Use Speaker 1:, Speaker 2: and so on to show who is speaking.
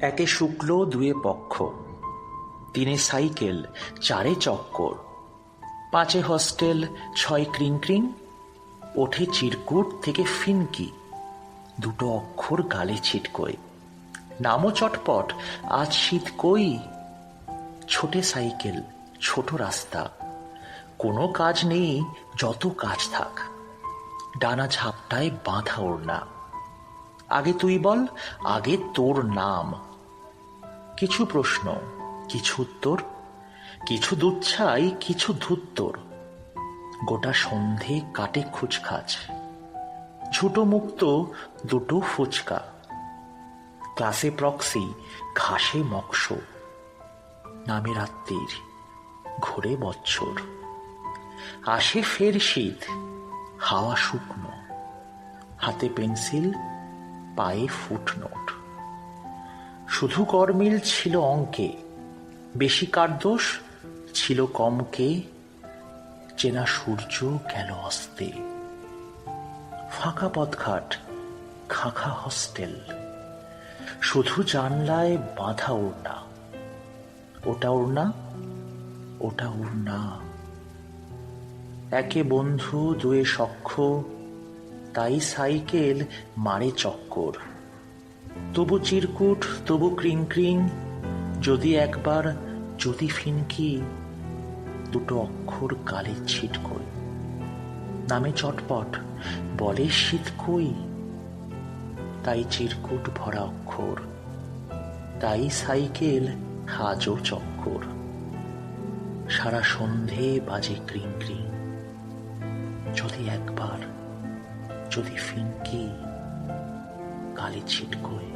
Speaker 1: একে শুক্ল দুয়ে পক্ষ, তিনে সাইকেল, চারে চক্কর, পাঁচে হস্টেল, ছয় ক্রিং ক্রিং, ওঠে চিরকুট থেকে ফিনকি, দুটো অক্ষর গালে ছিটকোয়, নামও চটপট, আজ শীত কই। ছোটে সাইকেল, ছোট রাস্তা, কোনো কাজ নেই যত কাজ থাক, ডানা ঝাপটায় বাঁধা ওড়না। আগে তুই বল, আগে তোর নাম। কিছু প্রশ্ন, কিছু উত্তর, কিছু দুচ্ছাই, কিছু ধুত্তর। গোটা সন্ধে কাটে খুচখাচ, ঝুটো মুক্ত দুটো ফুচকা। ক্লাসে প্রক্সি, ঘাসে মক্স, নামে রাত্রির, ঘোরে বৎসর। আসে ফের শীত, হাওয়া শুকনো, হাতে পেন্সিল, পায়ে ফুটনোট। শুধু গরমিল ছিল অঙ্কে, বেশি কার দোষ ছিল কমকে। চেনা সূর্য গেল অস্তে, ফাঁকা পথঘাট, খাঁখা হস্টেল, শুধু জানলায় বাঁধা ওড়না। ওটা ওড়না, ওটা ওড়না। একে বন্ধু দুয়ে সখ্য, তাই সাইকেল মারে চক্কর। তবু চিরকুট, তবু ক্রিং ক্রিং, যদি একবার, যদি ফিনকি, দুটো অক্ষর গালে ছিটকোয়, নামে চটপট, বলে শীত কই। তাই চিরকুট ভরা অক্ষর, তাই সাইকেল আজও চক্কর। সারা সন্ধে বাজে ক্রিং ক্রিং, যদি একবার, যদি ফিনকি, গালে ছিটকোয়।